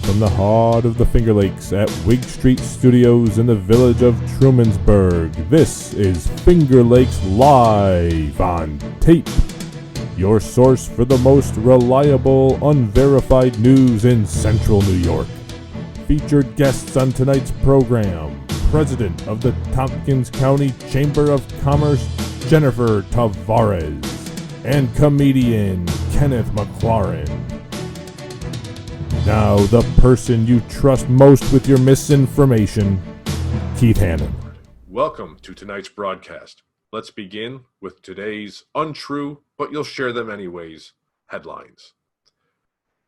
From the heart of the Finger Lakes at Wig Street Studios in the village of Trumansburg, this is Finger Lakes Live on Tape, your source for the most reliable, unverified news in Central New York. Featured guests on tonight's program, President of the Tompkins County Chamber of Commerce, Jennifer Tavares, and comedian Kenneth McLaurin. Now, the person you trust most with your misinformation, Keith Hannon. Welcome to tonight's broadcast. Let's begin with today's untrue, but you'll share them anyways, headlines.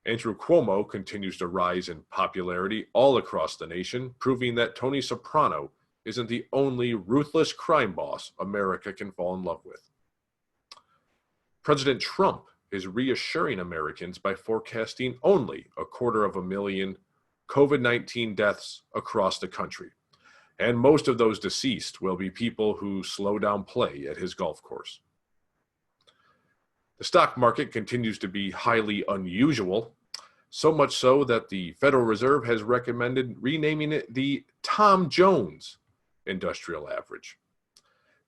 Andrew Cuomo continues to rise in popularity all across the nation, proving that Tony Soprano isn't the only ruthless crime boss America can fall in love with. President Trump is reassuring Americans by forecasting only 250,000 COVID-19 deaths across the country. And most of those deceased will be people who slow down play at his golf course. The stock market continues to be highly unusual, so much so that the Federal Reserve has recommended renaming it the Tom Jones Industrial Average.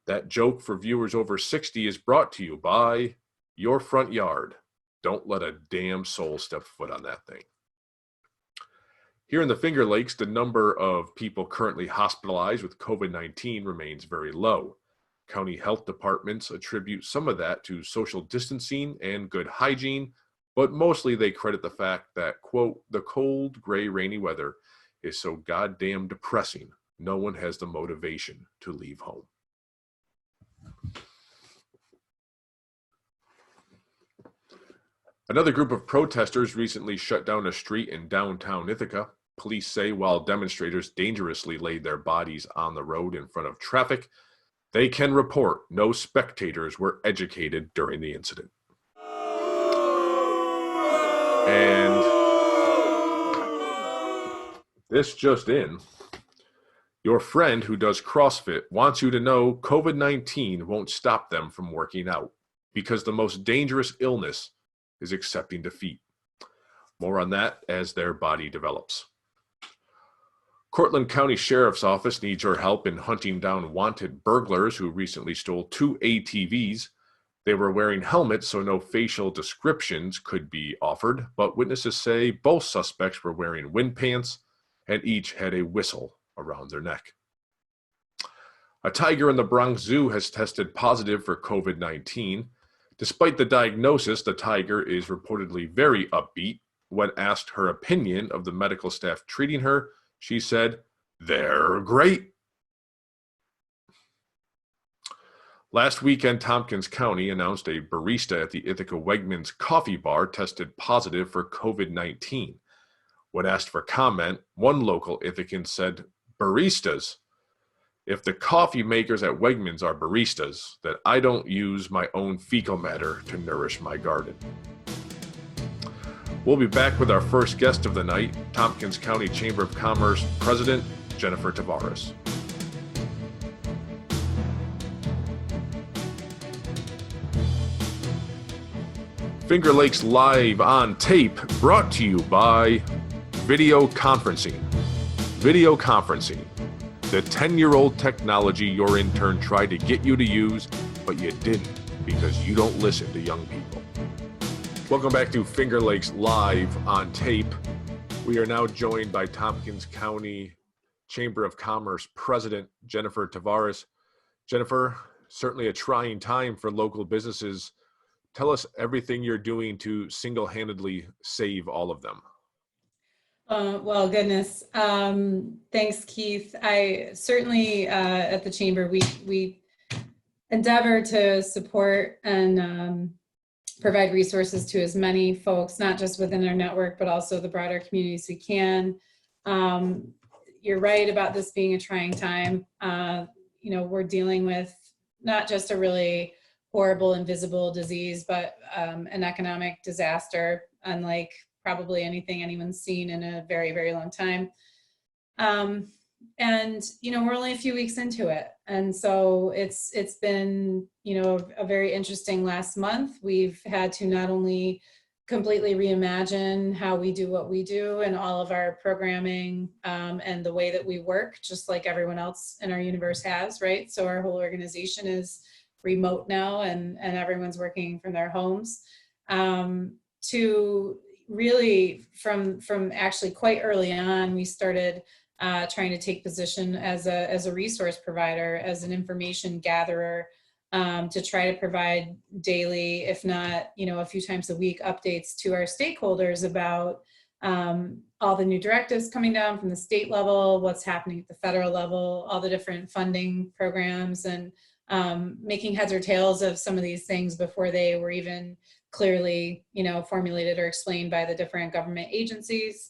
That joke for viewers over 60 is brought to you by your front yard. Don't let a damn soul step foot on that thing. Here in the Finger Lakes, the number of people currently hospitalized with COVID-19 remains very low. County health departments attribute some of that to social distancing and good hygiene, but mostly they credit the fact that, quote, the cold, gray, rainy weather is so goddamn depressing, no one has the motivation to leave home. Another group of protesters recently shut down a street in downtown Ithaca. Police say while demonstrators dangerously laid their bodies on the road in front of traffic, they can report no spectators were educated during the incident. And this just in, your friend who does CrossFit wants you to know COVID-19 won't stop them from working out because the most dangerous illness is accepting defeat. More on that as their body develops. Cortland County Sheriff's Office needs your help in hunting down wanted burglars who recently stole 2 ATVs. They were wearing helmets, so no facial descriptions could be offered, but witnesses say both suspects were wearing wind pants and each had a whistle around their neck. A tiger in the Bronx Zoo has tested positive for COVID-19. Despite the diagnosis, the tiger is reportedly very upbeat. When asked her opinion of the medical staff treating her, she said, "They're great." Last weekend, Tompkins County announced a barista at the Ithaca Wegmans coffee bar tested positive for COVID-19. When asked for comment, one local Ithacan said, "Baristas? If the coffee makers at Wegmans are baristas, then I don't use my own fecal matter to nourish my garden." We'll be back with our first guest of the night, Tompkins County Chamber of Commerce President Jennifer Tavares. Finger Lakes Live on Tape, brought to you by video conferencing. Video conferencing. The 10-year-old technology your intern tried to get you to use, but you didn't because you don't listen to young people. Welcome back to Finger Lakes Live on Tape. We are now joined by Tompkins County Chamber of Commerce President Jennifer Tavares. Jennifer, certainly a trying time for local businesses. Tell us everything you're doing to single-handedly save all of them. Well, goodness. Thanks, Keith. I certainly, at the Chamber, we endeavor to support and provide resources to as many folks, not just within our network, but also the broader communities we can. You're right about this being a trying time. We're dealing with not just a really horrible, invisible disease, but an economic disaster, unlike probably anything anyone's seen in a very, very long time. And, we're only a few weeks into it. And so it's been, a very interesting last month. We've had to not only completely reimagine how we do what we do and all of our programming, and the way that we work, just like everyone else in our universe has, right? So our whole organization is remote now, and everyone's working from their homes. To really, from actually quite early on, we started trying to take position as a resource provider, as an information gatherer, to try to provide daily, if not, a few times a week, updates to our stakeholders about all the new directives coming down from the state level, what's happening at the federal level, all the different funding programs, and making heads or tails of some of these things before they were even clearly, formulated or explained by the different government agencies.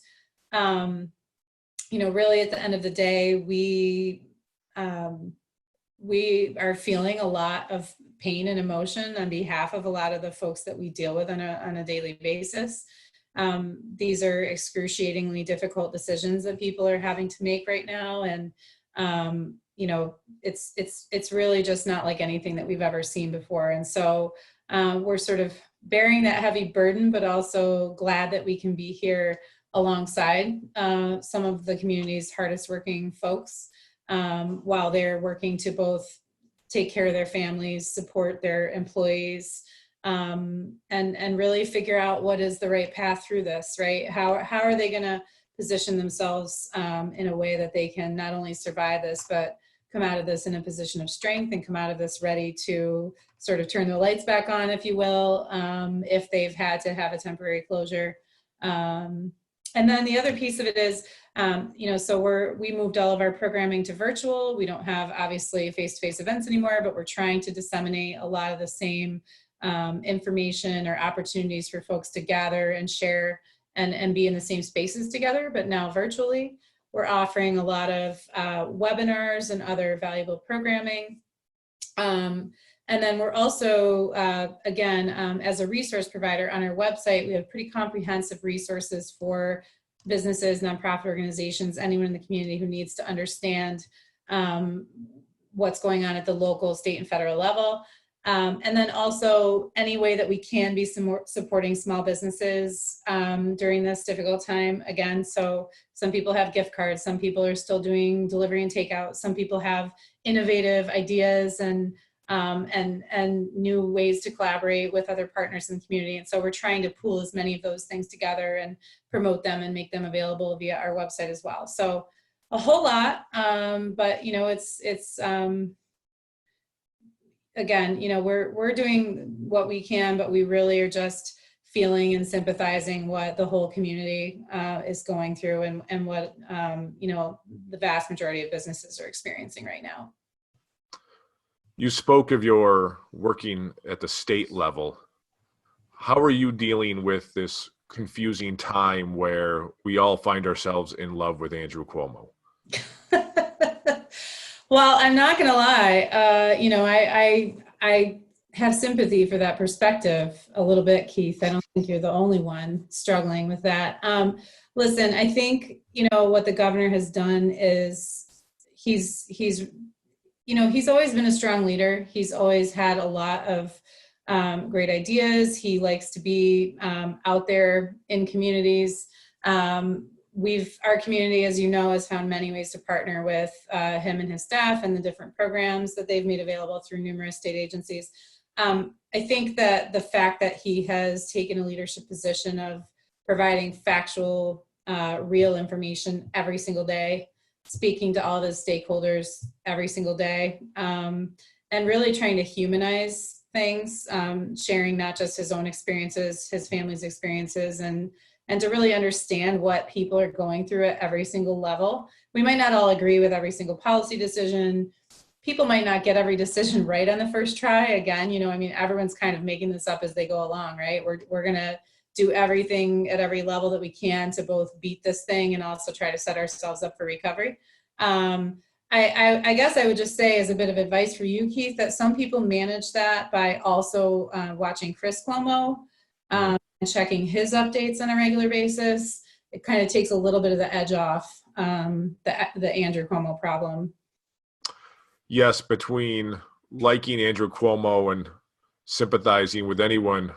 Really at the end of the day, we are feeling a lot of pain and emotion on behalf of a lot of the folks that we deal with on a daily basis. These are excruciatingly difficult decisions that people are having to make right now. And, it's really just not like anything that we've ever seen before. And so we're sort of bearing that heavy burden, but also glad that we can be here alongside some of the community's hardest working folks, while they're working to both take care of their families, support their employees, and really figure out what is the right path through this, right? How are they going to position themselves in a way that they can not only survive this, but come out of this in a position of strength, and come out of this ready to sort of turn the lights back on, if you will, if they've had to have a temporary closure. And then the other piece of it is, so we moved all of our programming to virtual. We don't have obviously face-to-face events anymore, but we're trying to disseminate a lot of the same information or opportunities for folks to gather and share and be in the same spaces together, but now virtually. We're offering a lot of webinars and other valuable programming. And then we're also, again, as a resource provider on our website, we have pretty comprehensive resources for businesses, nonprofit organizations, anyone in the community who needs to understand what's going on at the local, state, and federal level. And then also any way that we can be supporting small businesses during this difficult time. Again, so some people have gift cards, some people are still doing delivery and takeout, some people have innovative ideas and new ways to collaborate with other partners in the community. And so we're trying to pool as many of those things together and promote them and make them available via our website as well. So a whole lot, but it's again, we're doing what we can, but we really are just feeling and sympathizing what the whole community is going through, and what the vast majority of businesses are experiencing right now. You spoke of your working at the state level. How are you dealing with this confusing time where we all find ourselves in love with Andrew Cuomo? Well, I'm not going to lie. I have sympathy for that perspective a little bit, Keith. I don't think you're the only one struggling with that. Listen, I think, what the governor has done is he's always been a strong leader. He's always had a lot of great ideas. He likes to be out there in communities. Our community, as you know, has found many ways to partner with him and his staff and the different programs that they've made available through numerous state agencies. I think that the fact that he has taken a leadership position of providing factual, real information every single day, speaking to all of his stakeholders every single day, and really trying to humanize things, sharing not just his own experiences, his family's experiences, and to really understand what people are going through at every single level. We might not all agree with every single policy decision. People might not get every decision right on the first try. Again, everyone's kind of making this up as they go along, right? We're going to do everything at every level that we can to both beat this thing and also try to set ourselves up for recovery. I guess I would just say, as a bit of advice for you, Keith, that some people manage that by also watching Chris Cuomo, and checking his updates on a regular basis. It kind of takes a little bit of the edge off the Andrew Cuomo problem. Yes, between liking Andrew Cuomo and sympathizing with anyone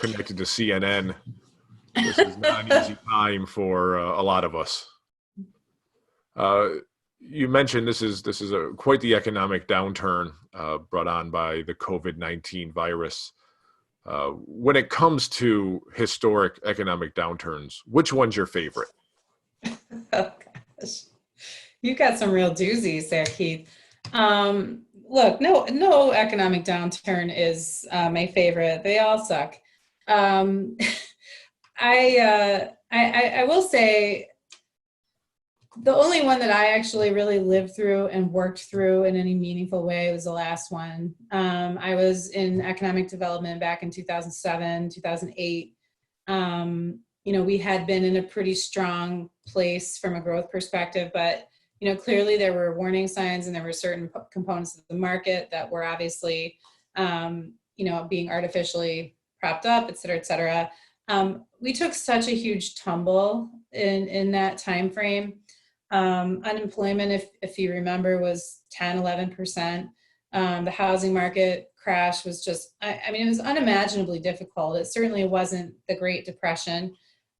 connected to CNN, This is not an easy time for a lot of us. You mentioned this is quite the economic downturn brought on by the COVID-19 virus. When it comes to historic economic downturns, which one's your favorite? Oh gosh, you got some real doozies there, Keith. Look, no economic downturn is my favorite. They all suck. Um, I will say the only one that I actually really lived through and worked through in any meaningful way was the last one. I was in economic development back in 2007, 2008. We had been in a pretty strong place from a growth perspective, but clearly there were warning signs and there were certain components of the market that were obviously, being artificially propped up, et cetera, et cetera. We took such a huge tumble in that time frame. Unemployment, if you remember, was 10, 11%. The housing market crash was just, it was unimaginably difficult. It certainly wasn't the Great Depression.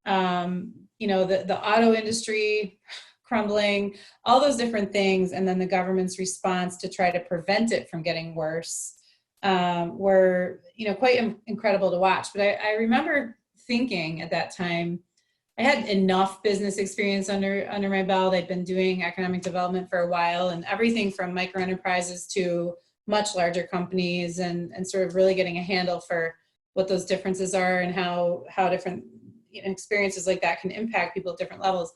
The auto industry crumbling, all those different things, and then the government's response to try to prevent it from getting worse were, quite incredible to watch. But I remember thinking at that time, I had enough business experience under my belt. I'd been doing economic development for a while, and everything from micro enterprises to much larger companies, and sort of really getting a handle for what those differences are and how different experiences like that can impact people at different levels.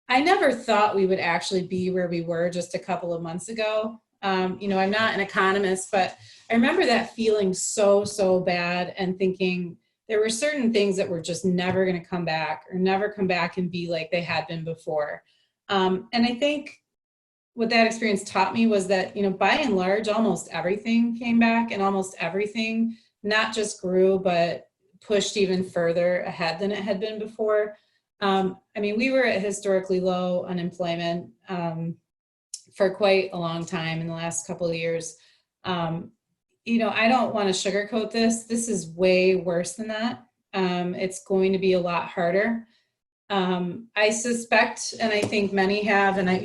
I never thought we would actually be where we were just a couple of months ago. I'm not an economist, but I remember that feeling so bad and thinking there were certain things that were just never going to come back and be like they had been before. And I think what that experience taught me was that, by and large, almost everything came back, and almost everything not just grew, but pushed even further ahead than it had been before. We were at historically low unemployment for quite a long time in the last couple of years. I don't want to sugarcoat this. This is way worse than that. It's going to be a lot harder. I suspect, and I think many have, and I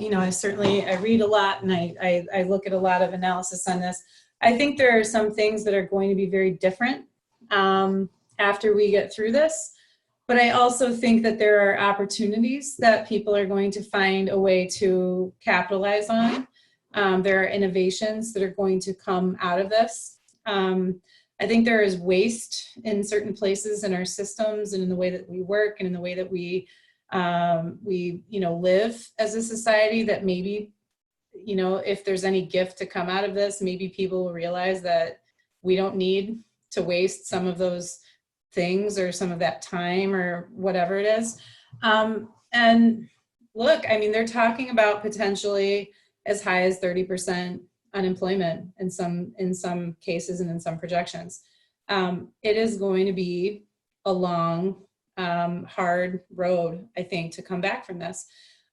read a lot, and I look at a lot of analysis on this. I think there are some things that are going to be very different after we get through this. But I also think that there are opportunities that people are going to find a way to capitalize on. There are innovations that are going to come out of this. I think there is waste in certain places in our systems and in the way that we work and in the way that we live as a society that maybe, if there's any gift to come out of this, maybe people will realize that we don't need to waste some of those things or some of that time or whatever it is. And look, they're talking about potentially as high as 30% unemployment in some cases and in some projections. It is going to be a long, hard road, I think, to come back from this.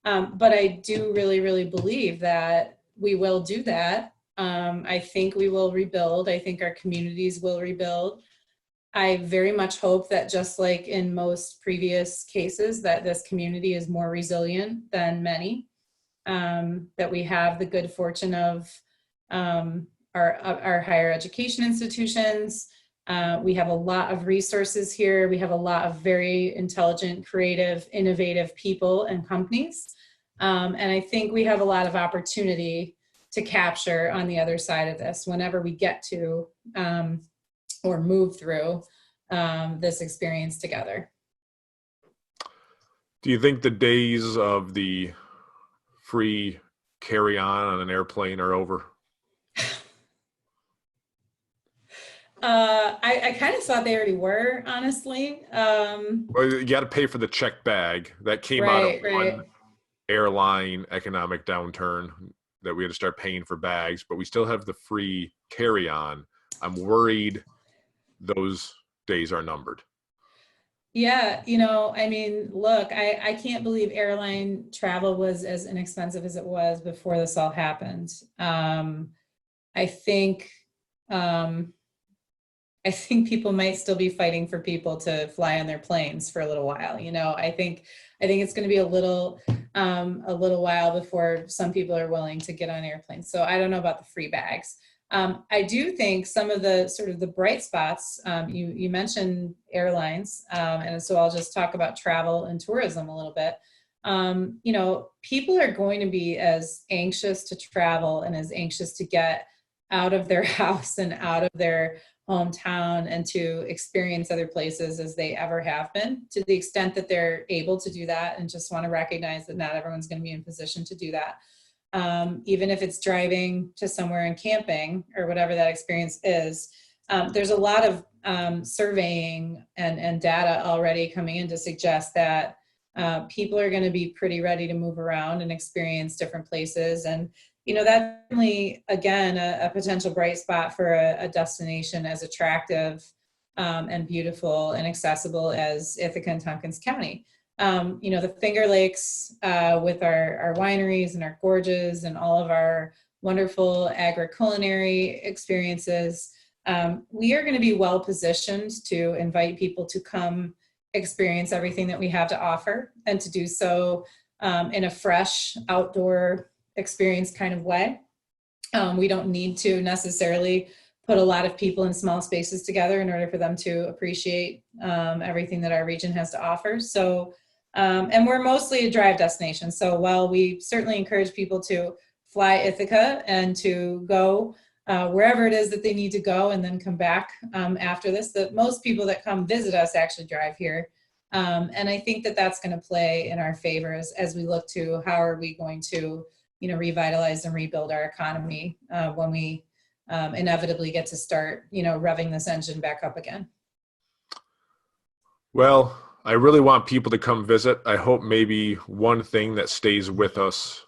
But I do really, really believe that we will do that. I think we will rebuild. I think our communities will rebuild. I very much hope that, just like in most previous cases, that this community is more resilient than many, that we have the good fortune of our higher education institutions. We have a lot of resources here. We have a lot of very intelligent, creative, innovative people and companies. And I think we have a lot of opportunity to capture on the other side of this whenever we get to or move through this experience together. Do you think the days of the free carry-on an airplane are over? I kind of thought they already were, honestly. Well, you got to pay for the check bag. That came out of one airline economic downturn that we had to start paying for bags, but we still have the free carry-on. I'm worried those days are numbered. Yeah, look, I can't believe airline travel was as inexpensive as it was before this all happened. I think I think people might still be fighting for people to fly on their planes for a little while. I think it's going to be a little while before some people are willing to get on airplanes. So I don't know about the free bags. I do think some of the sort of the bright spots, you mentioned airlines, and so I'll just talk about travel and tourism a little bit. People are going to be as anxious to travel and as anxious to get out of their house and out of their hometown and to experience other places as they ever have been, to the extent that they're able to do that, and just want to recognize that not everyone's going to be in position to do that. Even if it's driving to somewhere and camping or whatever that experience is, there's a lot of surveying and data already coming in to suggest that people are going to be pretty ready to move around and experience different places. And that's definitely, again, a potential bright spot for a destination as attractive and beautiful and accessible as Ithaca and Tompkins County. The Finger Lakes with our wineries and our gorges and all of our wonderful agri-culinary experiences, we are going to be well positioned to invite people to come experience everything that we have to offer, and to do so in a fresh outdoor experience kind of way. We don't need to necessarily put a lot of people in small spaces together in order for them to appreciate everything that our region has to offer. So, and we're mostly a drive destination. So while we certainly encourage people to fly Ithaca and to go wherever it is that they need to go and then come back after this, that most people that come visit us actually drive here. And I think that that's going to play in our favor as we look to how are we going to revitalize and rebuild our economy when we inevitably get to start, revving this engine back up again. Well, I really want people to come visit. I hope maybe one thing that stays with us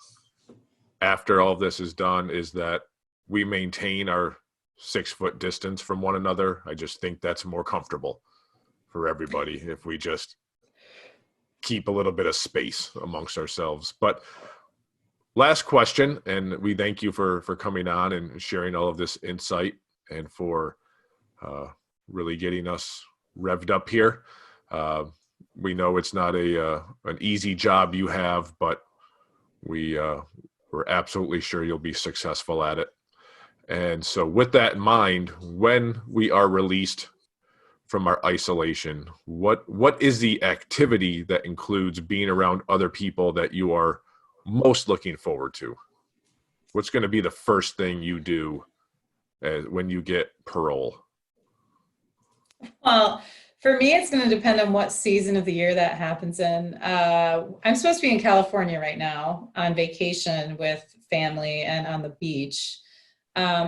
after all of this is done is that we maintain our 6-foot distance from one another. I just think that's more comfortable for everybody if we just keep a little bit of space amongst ourselves. But last question, and we thank you for coming on and sharing all of this insight and for really getting us revved up here. We know it's not an easy job you have, but we're absolutely sure you'll be successful at it. And so with that in mind, when we are released from our isolation, what is the activity that includes being around other people that you are most looking forward to? What's going to be the first thing you do when you get parole? Well, for me, it's going to depend on what season of the year that happens in. I'm supposed to be in California right now on vacation with family and on the beach.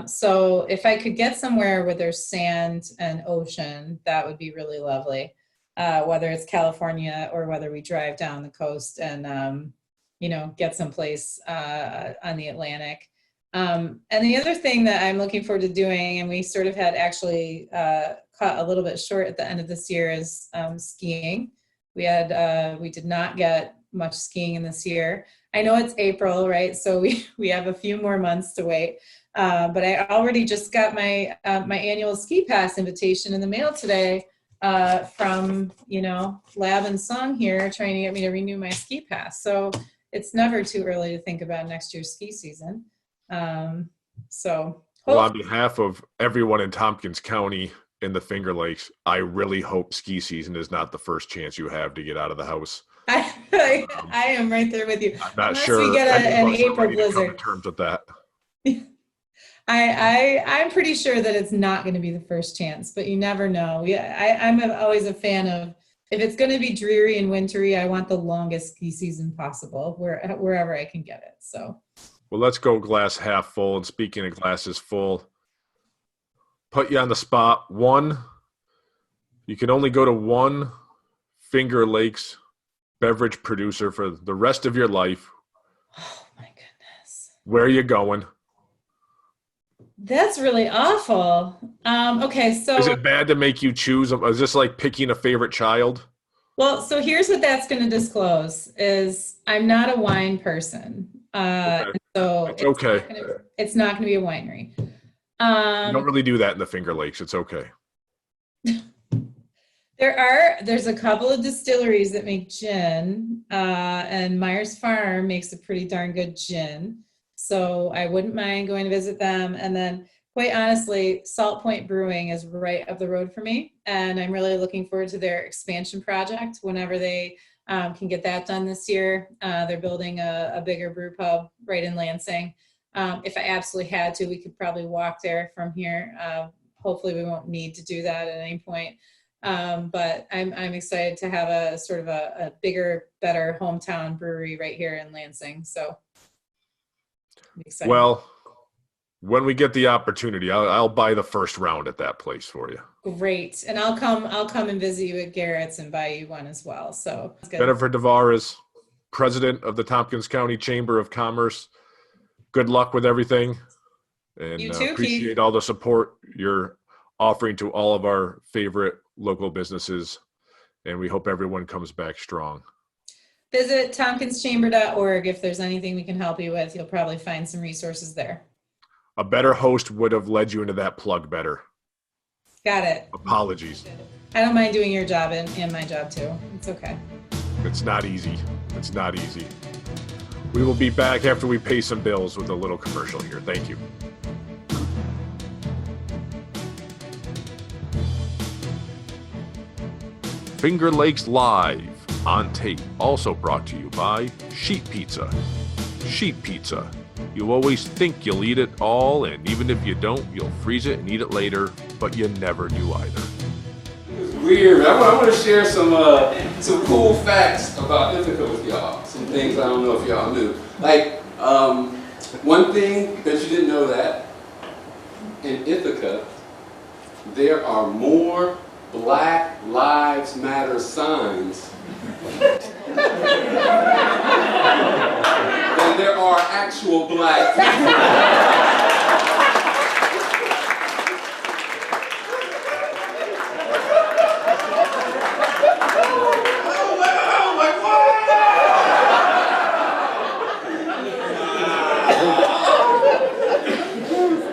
So if I could get somewhere where there's sand and ocean, that would be really lovely. Whether it's California or whether we drive down the coast and, get someplace on the Atlantic. And the other thing that I'm looking forward to doing, and we sort of had actually cut a little bit short at the end of this year, is skiing. We did not get much skiing in this year. I know it's April, right? So we have a few more months to wait. But I already just got my annual ski pass invitation in the mail today from Lab and Song here, trying to get me to renew my ski pass. So it's never too early to think about next year's ski season. Well, on behalf of everyone in Tompkins County in the Finger Lakes, I really hope ski season is not the first chance you have to get out of the house. I am right there with you. I'm not Unless sure we get an April blizzard. In terms of that. I'm pretty sure that it's not going to be the first chance, but you never know. I'm always a fan of, if it's going to be dreary and wintry, I want the longest ski season possible wherever I can get it. So, well, let's go glass half full. And speaking of glasses full, put you on the spot. You can only go to one Finger Lakes beverage producer for the rest of your life. Oh my goodness. Where are you going? That's really awful. Okay, so is it bad to make you choose? Is this like picking a favorite child? Well, so here's what that's going to disclose: is I'm not a wine person. Okay. So it's okay. It's not going to be a winery. You don't really do that in the Finger Lakes. It's okay. There's a couple of distilleries that make gin, and Myers Farm makes a pretty darn good gin. So I wouldn't mind going to visit them. And then, quite honestly, Salt Point Brewing is right up the road for me, and I'm really looking forward to their expansion project whenever they can get that done this year. They're building a bigger brew pub right in Lansing. If I absolutely had to, we could probably walk there from here. Hopefully, we won't need to do that at any point. But I'm excited to have a sort of a bigger, better hometown brewery right here in Lansing. So I'm excited. Well, when we get the opportunity, I'll buy the first round at that place for you. Great. And I'll come and visit you at Garrett's and buy you one as well. So Jennifer Tavares, president of the Tompkins County Chamber of Commerce. Good luck with everything. And you too, appreciate Keith. all the support you're offering to all of our favorite local businesses. And we hope everyone comes back strong. Visit tompkinschamber.org if there's anything we can help you with. You'll probably find some resources there. A better host would have led you into that plug better. Got it. Apologies. I don't mind doing your job and my job too. It's okay. It's not easy. It's not easy. We will be back after we pay some bills with a little commercial here. Thank you. Finger Lakes Live on tape, also brought to you by Sheet Pizza. Sheet Pizza. You always think you'll eat it all, and even if you don't, you'll freeze it and eat it later, but you never do either. It's weird. I want to share some cool facts about Ithaca with y'all. Some things I don't know if y'all knew. Like, one thing that you didn't know that in Ithaca, there are more Black Lives Matter signs than there are actual black people.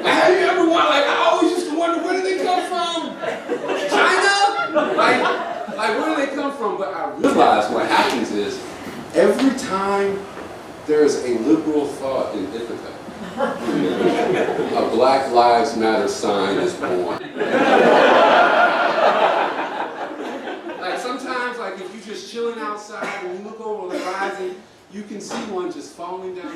Have you ever wondered, like, I always used to wonder, where did they come from? China? Like where do they come from? But I realize what happens is, every time there's a liberal thought in Ithaca, a Black Lives Matter sign is born. Like sometimes, like if you're just chilling outside and you look over the horizon, you can see one just falling down.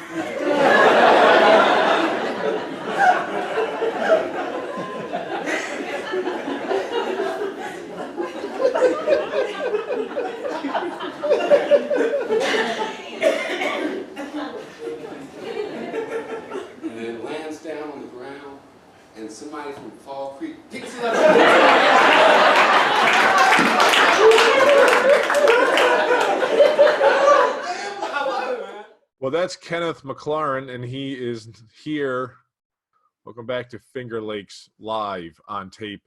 And it lands down on the ground, and somebody from Fall Creek picks it up. Well, that's Kenneth McLaurin, and he is here. Welcome back to Finger Lakes Live on tape.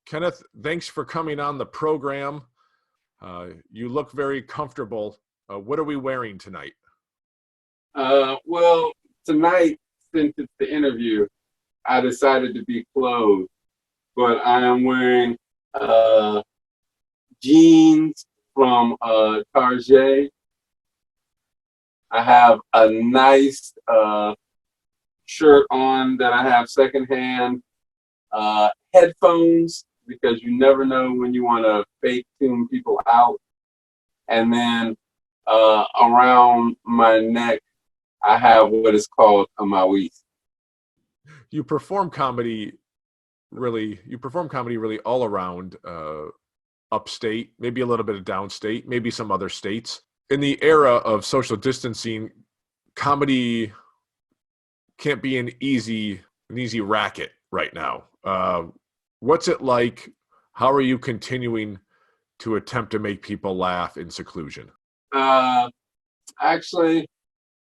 Kenneth, thanks for coming on the program. You look very comfortable. What are we wearing tonight? Well, tonight, since it's the interview, I decided to be clothed, but I am wearing jeans from Target. I have a nice shirt on that I have secondhand, headphones, because you never know when you want to fake tune people out. And then around my neck, I have what is called a mawis. You perform comedy really all around upstate, maybe a little bit of downstate, maybe some other states. In the era of social distancing, comedy can't be an easy racket right now. What's it like? How are you continuing to attempt to make people laugh in seclusion? Actually,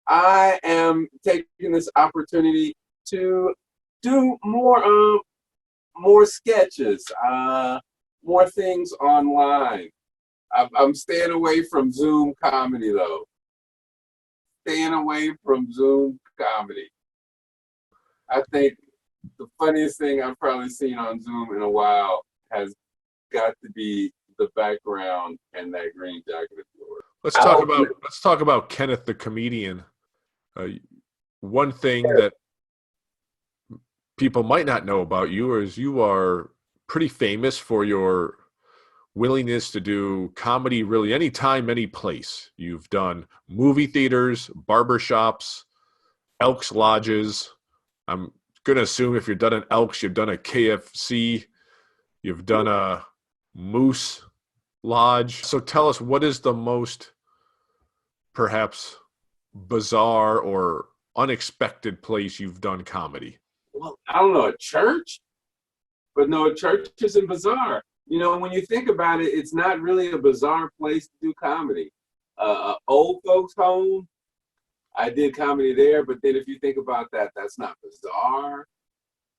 I am taking this opportunity to do more sketches, more things online. I'm staying away from Zoom comedy, though. Staying away from Zoom comedy. I think the funniest thing I've probably seen on Zoom in a while has got to be the background and that green jacket of yours. Let's talk about Kenneth the comedian. One thing that people might not know about you is you are pretty famous for your willingness to do comedy really anytime, any place. You've done movie theaters, barbershops, Elks lodges. I'm going to assume if you've done an Elks, you've done a KFC, you've done a Moose Lodge. So tell us, what is the most perhaps bizarre or unexpected place you've done comedy? Well, I don't know, a church? But no, a church isn't bizarre. You know, when you think about it, it's not really a bizarre place to do comedy. Old folks' home, I did comedy there, but then if you think about that, that's not bizarre.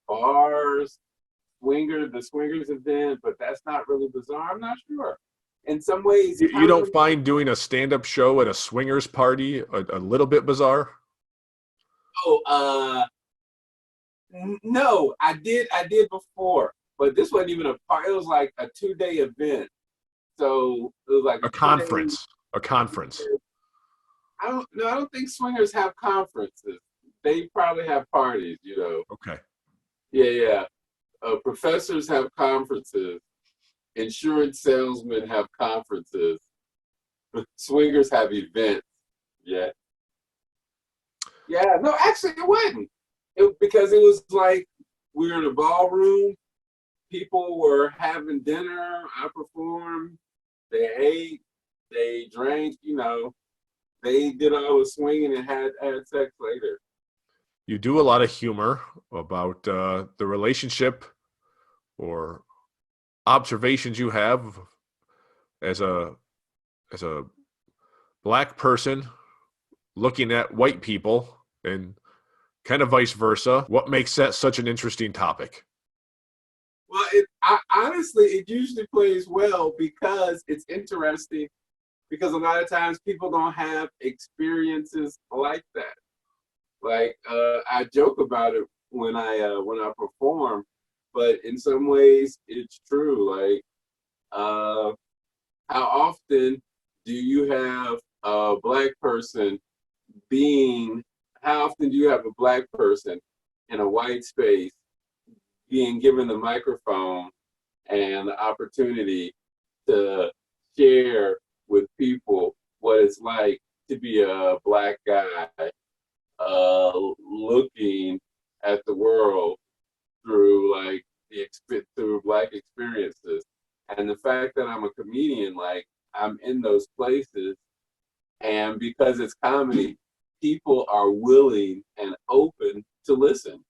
Bars, the swingers event, but that's not really bizarre. I'm not sure. In some ways, you don't find doing a stand-up show at a swingers party a little bit bizarre? Oh, no, I did before, but this wasn't even a party. It was like a 2-day event. So it was like a conference. A conference. I don't think swingers have conferences. They probably have parties, you know. Okay. Yeah. Professors have conferences. Insurance salesmen have conferences. Swingers have events. Yeah. Yeah, no, actually it wasn't. Because it was like we were in a ballroom, people were having dinner, I performed, they ate, they drank, you know, they did all the swinging and had sex later. You do a lot of humor about the relationship or observations you have as a black person looking at white people and kind of vice versa. What makes that such an interesting topic? Well, honestly, it usually plays well because it's interesting, because a lot of times people don't have experiences like that. Like, I joke about it when I perform, but in some ways it's true. Like, how often do you have a black person how often do you have a black person in a white space being given the microphone and the opportunity to share with people what it's like to be a black guy looking at the world through through black experiences. And the fact that I'm a comedian, like, I'm in those places, and because it's comedy, people are willing and open to listen,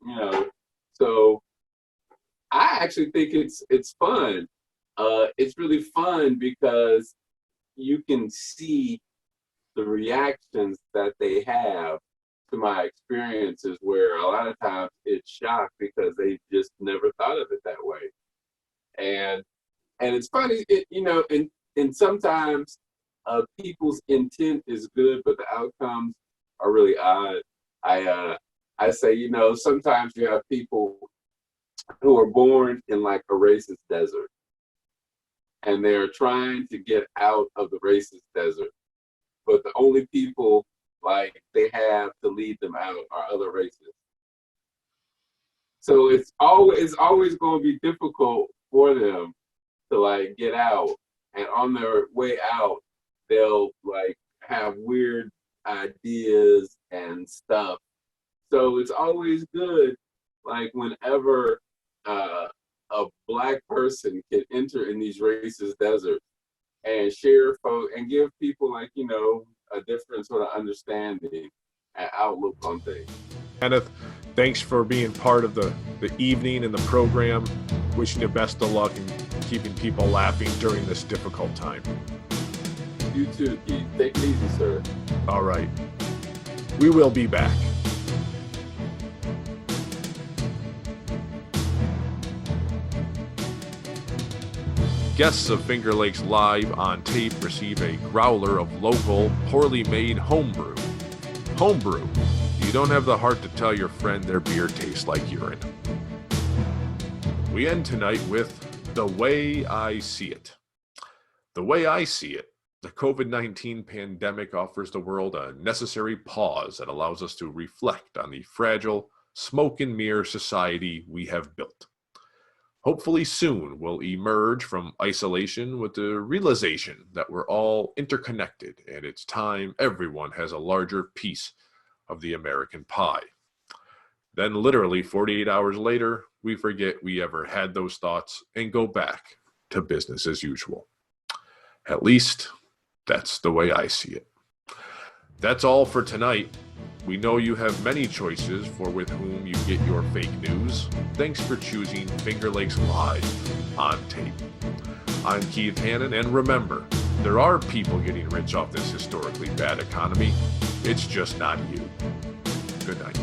you know. So I actually think it's fun. It's really fun because you can see the reactions that they have to my experiences, where a lot of times it's shock because they just never thought of it that way. And it's funny, you know, and sometimes people's intent is good, but the outcomes are really odd. I say, you know, sometimes you have people who are born in like a racist desert, and they're trying to get out of the racist desert, but the only people like they have to lead them out are other races. So it's always going to be difficult for them to like get out, and on their way out, they'll like have weird ideas and stuff. So it's always good, like whenever a black person can enter in these racist deserts and share and give people, like, you know, a different sort of understanding and outlook on things. Kenneth, thanks for being part of the evening and the program. Wishing you best of luck in keeping people laughing during this difficult time. You too, Keith. Take it easy, sir. All right. We will be back. Guests of Finger Lakes Live on Tape receive a growler of local, poorly made homebrew. Homebrew. you don't have the heart to tell your friend their beer tastes like urine. We end tonight with The Way I See It. The way I see it, the COVID-19 pandemic offers the world a necessary pause that allows us to reflect on the fragile, smoke and mirror society we have built. Hopefully soon we'll emerge from isolation with the realization that we're all interconnected and it's time everyone has a larger piece of the American pie. Then literally 48 hours later, we forget we ever had those thoughts and go back to business as usual. At least, that's the way I see it. That's all for tonight. We know you have many choices for with whom you get your fake news. Thanks for choosing Finger Lakes Live on tape. I'm Keith Hannon, and remember, there are people getting rich off this historically bad economy. It's just not you. Good night.